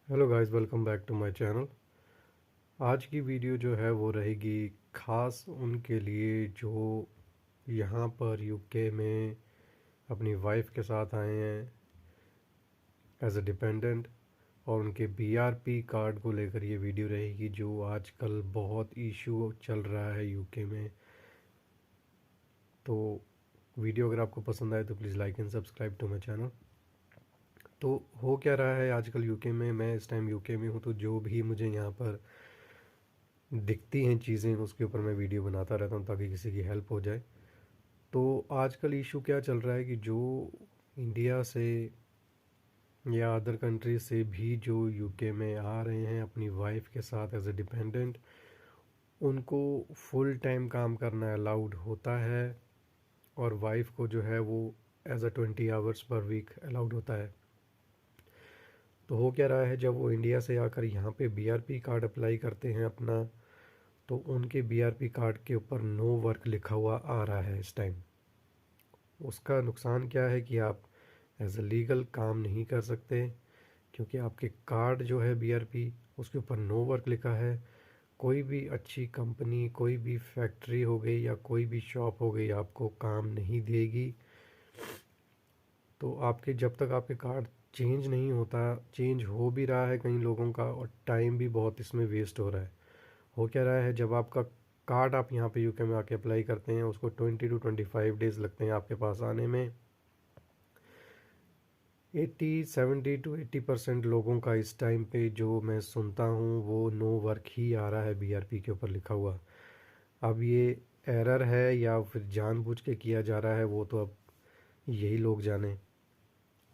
Hello guys, welcome back to my channel. आज की video जो है वो रहेगी ख़ास उनके लिए जो यहाँ पर यूके में अपनी वाइफ के साथ आए हैं एज अ डिपेंडेंट, और उनके बीआरपी कार्ड को लेकर ये वीडियो रहेगी जो आजकल बहुत इशू चल रहा है यूके में। तो वीडियो अगर आपको पसंद आए तो please like and subscribe to my channel. तो हो क्या रहा है आजकल यूके में, मैं इस टाइम यूके में हूँ, तो जो भी मुझे यहाँ पर दिखती हैं चीज़ें उसके ऊपर मैं वीडियो बनाता रहता हूँ ताकि किसी की हेल्प हो जाए। तो आजकल इशू क्या चल रहा है कि जो इंडिया से या अदर कंट्री से भी जो यूके में आ रहे हैं अपनी वाइफ के साथ एज ए डिपेंडेंट, उनको फुल टाइम काम करना अलाउड होता है और वाइफ को जो है वो एज अ 20 आवर्स पर वीक अलाउड होता है। तो हो क्या रहा है, जब वो इंडिया से आकर यहाँ पे बीआरपी कार्ड अप्लाई करते हैं अपना, तो उनके बीआरपी कार्ड के ऊपर नो वर्क लिखा हुआ आ रहा है इस टाइम। उसका नुकसान क्या है कि आप एज अ लीगल काम नहीं कर सकते क्योंकि आपके कार्ड जो है बीआरपी उसके ऊपर नो वर्क लिखा है। कोई भी अच्छी कंपनी, कोई भी फैक्ट्री हो गई या कोई भी शॉप हो गई आपको काम नहीं देगी। तो आपके जब तक आपके कार्ड चेंज नहीं होता, चेंज हो भी रहा है कई लोगों का और टाइम भी बहुत इसमें वेस्ट हो रहा है। हो क्या रहा है, जब आपका कार्ड आप यहाँ पे यूके में आके अप्लाई करते हैं उसको 20 to 25 डेज़ लगते हैं आपके पास आने में। 70 to 80% लोगों का इस टाइम पे जो मैं सुनता हूँ वो नो वर्क ही आ रहा है बीआरपी के ऊपर लिखा हुआ। अब ये एरर है या फिर जानबूझ के किया जा रहा है वो तो अब यही लोग जाने।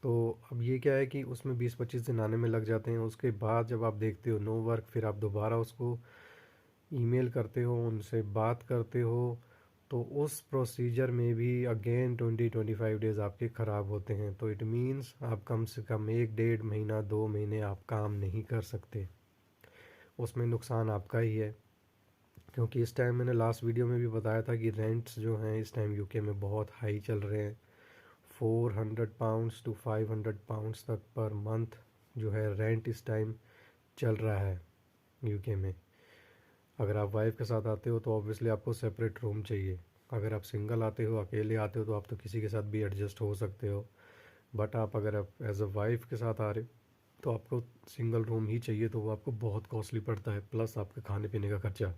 तो अब ये क्या है कि उसमें 20-25 दिन आने में लग जाते हैं, उसके बाद जब आप देखते हो नो वर्क, फिर आप दोबारा उसको ईमेल करते हो, उनसे बात करते हो, तो उस प्रोसीजर में भी अगेन 20-25 डेज़ आपके ख़राब होते हैं। तो इट मीन्स आप कम से कम 1 डेढ़ महीना 2 महीने आप काम नहीं कर सकते। उसमें नुकसान आपका ही है क्योंकि इस टाइम मैंने लास्ट वीडियो में भी बताया था कि रेंट्स जो हैं इस टाइम यूके में बहुत हाई चल रहे हैं। £400 to £500 तक पर मंथ जो है रेंट इस टाइम चल रहा है यूके में। अगर आप वाइफ के साथ आते हो तो ऑब्वियसली आपको सेपरेट रूम चाहिए। अगर आप सिंगल आते हो, अकेले आते हो, तो आप तो किसी के साथ भी एडजस्ट हो सकते हो। बट अगर आप एज अ वाइफ के साथ आ रहे हो तो आपको सिंगल रूम ही चाहिए, तो वो आपको बहुत कॉस्टली पड़ता है, प्लस आपके खाने पीने का खर्चा।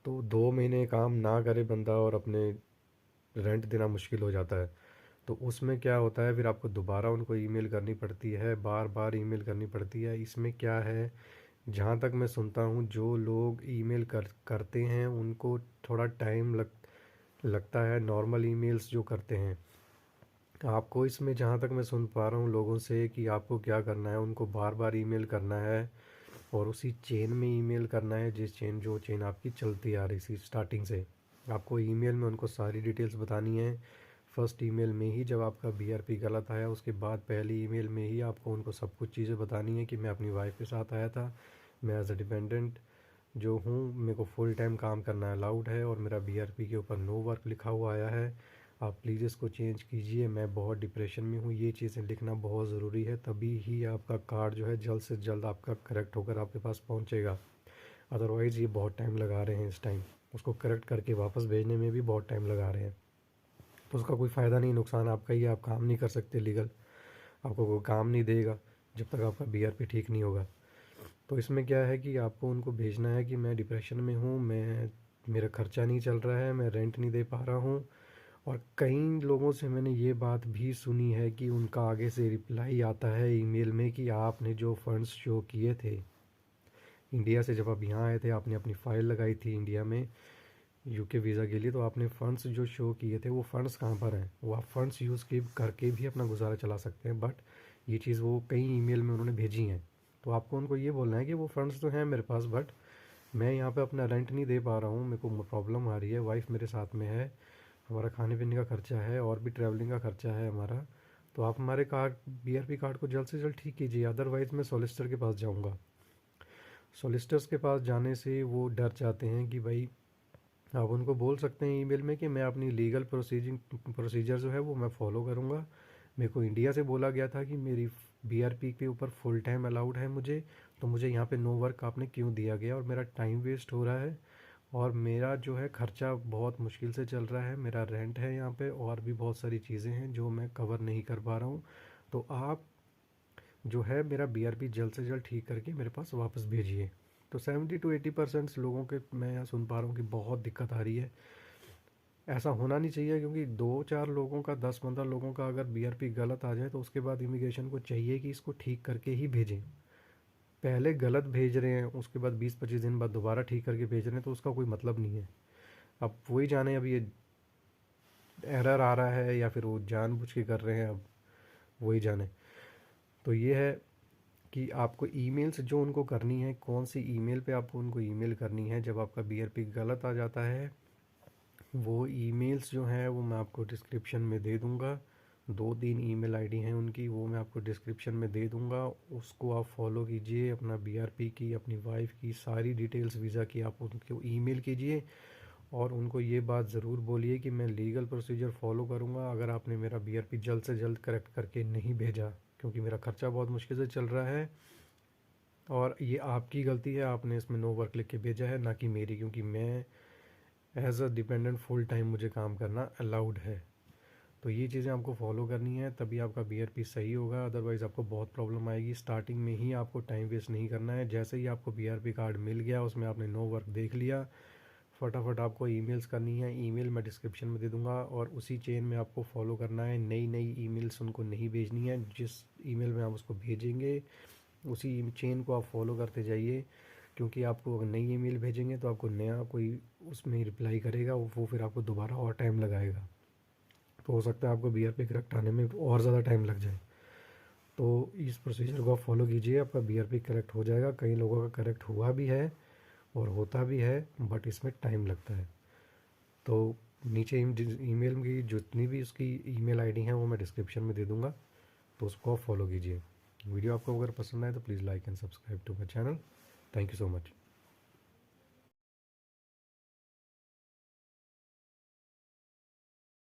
तो 2 महीने काम ना करे बंदा और अपने रेंट देना मुश्किल हो जाता है। तो उसमें क्या होता है, फिर आपको दोबारा उनको ईमेल करनी पड़ती है, बार बार ईमेल करनी पड़ती है। इसमें क्या है, जहाँ तक मैं सुनता हूँ जो लोग ईमेल करते हैं उनको थोड़ा टाइम लगता है नॉर्मल ईमेल्स जो करते हैं। आपको इसमें जहाँ तक मैं सुन पा रहा हूँ लोगों से कि आपको क्या करना है, उनको बार बार ईमेल करना है और उसी चेन में ईमेल करना है, जो चेन आपकी चलती आ रही थी स्टार्टिंग से। आपको ईमेल में उनको सारी डिटेल्स बतानी है। फर्स्ट ईमेल में ही जब आपका बीआरपी गलत आया उसके बाद पहली ईमेल में ही आपको उनको सब कुछ चीज़ें बतानी है कि मैं अपनी वाइफ के साथ आया था, मैं एज अ डिपेंडेंट जो हूँ, मेरे को फुल टाइम काम करना अलाउड है और मेरा बीआरपी के ऊपर नो वर्क लिखा हुआ आया है। आप प्लीज़ इसको चेंज कीजिए, मैं बहुत डिप्रेशन में हूँ। ये चीज़ें लिखना बहुत ज़रूरी है, तभी ही आपका कार्ड जो है जल्द से जल्द आपका करेक्ट होकर आपके पास पहुँचेगा। अदरवाइज़ ये बहुत टाइम लगा रहे हैं इस टाइम, उसको करेक्ट करके वापस भेजने में भी बहुत टाइम लगा रहे हैं। तो उसका कोई फ़ायदा नहीं, नुकसान आपका ही है। आप काम नहीं कर सकते लीगल, आपको कोई काम नहीं देगा जब तक आपका बीआरपी ठीक नहीं होगा। तो इसमें क्या है कि आपको उनको भेजना है कि मैं डिप्रेशन में हूँ, मेरा खर्चा नहीं चल रहा है, मैं रेंट नहीं दे पा रहा हूँ। और कई लोगों से मैंने ये बात भी सुनी है कि उनका आगे से रिप्लाई आता है ईमेल में कि आपने जो फंड्स शो किए थे इंडिया से, जब आप यहाँ आए थे आपने अपनी फ़ाइल लगाई थी इंडिया में यूके वीज़ा के लिए, तो आपने फ़ंड्स जो शो किए थे वो फ़ंड्स कहाँ पर हैं? वो आप फ़ंड्स यूज़ के करके भी अपना गुजारा चला सकते हैं। बट ये चीज़ वो कई ईमेल में उन्होंने भेजी हैं। तो आपको उनको ये बोलना है कि वो फ़ंड्स तो हैं मेरे पास, बट मैं यहाँ पे अपना रेंट नहीं दे पा रहा हूँ, मेरे को प्रॉब्लम आ रही है, वाइफ मेरे साथ में है, हमारा खाने पीने का खर्चा है और भी ट्रैवलिंग का खर्चा है हमारा। तो आप हमारे कार्ड बीआरपी कार्ड को जल्द से जल्द ठीक कीजिए, अदरवाइज़ मैं सॉलिसिटर के पास जाऊँगा। सॉलिसिटर्स के पास जाने से वो डर जाते हैं कि भाई, आप उनको बोल सकते हैं ईमेल में कि मैं अपनी लीगल प्रोसीजर जो है वो मैं फ़ॉलो करूँगा। मेरे को इंडिया से बोला गया था कि मेरी बीआरपी के ऊपर फुल टाइम अलाउड है मुझे, तो मुझे यहाँ पे नो वर्क आपने क्यों दिया गया और मेरा टाइम वेस्ट हो रहा है और मेरा जो है खर्चा बहुत मुश्किल से चल रहा है, मेरा रेंट है यहाँ पे और भी बहुत सारी चीज़ें हैं जो मैं कवर नहीं कर पा रहा हूँ। तो आप जो है मेरा बीआरपी जल्द से जल्द ठीक करके मेरे पास वापस भेजिए। तो 70 to 80% लोगों के मैं यहाँ सुन पा रहा हूँ कि बहुत दिक्कत आ रही है। ऐसा होना नहीं चाहिए, क्योंकि 2-4 लोगों का 10-15 लोगों का अगर बीआरपी गलत आ जाए तो उसके बाद इमिग्रेशन को चाहिए कि इसको ठीक करके ही भेजें। पहले गलत भेज रहे हैं, उसके बाद 20-25 दिन बाद दोबारा ठीक करके भेज रहे हैं, तो उसका कोई मतलब नहीं है। अब वही जाने अब ये एरर आ रहा है या फिर वो जानबूझ के कर रहे हैं, अब वही जाने। तो ये है कि आपको ईमेल्स जो उनको करनी है, कौन सी ईमेल पे आपको उनको ईमेल करनी है जब आपका बीआरपी गलत आ जाता है, वो ईमेल्स जो हैं वो मैं आपको डिस्क्रिप्शन में दे दूँगा। 2-3 ईमेल आईडी हैं उनकी, वो मैं आपको डिस्क्रिप्शन में दे दूँगा। उसको आप फॉलो कीजिए, अपना बीआरपी की, अपनी वाइफ की सारी डिटेल्स वीज़ा की आप उनको ईमेल कीजिए और उनको ये बात ज़रूर बोलिए कि मैं लीगल प्रोसीजर फॉलो करूँगा अगर आपने मेरा बीआरपी जल्द से जल्द करेक्ट करके नहीं भेजा, क्योंकि मेरा खर्चा बहुत मुश्किल से चल रहा है और ये आपकी गलती है, आपने इसमें नो वर्क लिख के भेजा है, ना कि मेरी, क्योंकि मैं as a dependent full time मुझे काम करना अलाउड है। तो ये चीज़ें आपको फॉलो करनी है, तभी आपका बीआरपी सही होगा, अदरवाइज़ आपको बहुत प्रॉब्लम आएगी। स्टार्टिंग में ही आपको टाइम वेस्ट नहीं करना है। जैसे ही आपको बीआरपी कार्ड मिल गया, उसमें आपने नो वर्क देख लिया, फटाफट आपको ईमेल्स करनी है। ईमेल मैं डिस्क्रिप्शन में दे दूंगा और उसी चेन में आपको फॉलो करना है। नई नई ईमेल्स उनको नहीं भेजनी है, जिस ईमेल में आप उसको भेजेंगे उसी चेन को आप फॉलो करते जाइए, क्योंकि आपको अगर नई ईमेल भेजेंगे तो आपको नया कोई उसमें रिप्लाई करेगा, वो फिर आपको दोबारा और टाइम लगाएगा, तो हो सकता है आपको बीआरपी करेक्ट आने में और ज़्यादा टाइम लग जाए। तो इस प्रोसीजर को आप फॉलो कीजिए, आपका बीआरपी करेक्ट हो जाएगा। कई लोगों का करेक्ट हुआ भी है और होता भी है, बट इसमें टाइम लगता है। तो नीचे ईमेल की जितनी भी उसकी ईमेल आईडी है वो मैं डिस्क्रिप्शन में दे दूँगा, तो उसको आप फॉलो कीजिए। वीडियो आपको अगर पसंद आए तो please like and subscribe to my channel. Thank you so much.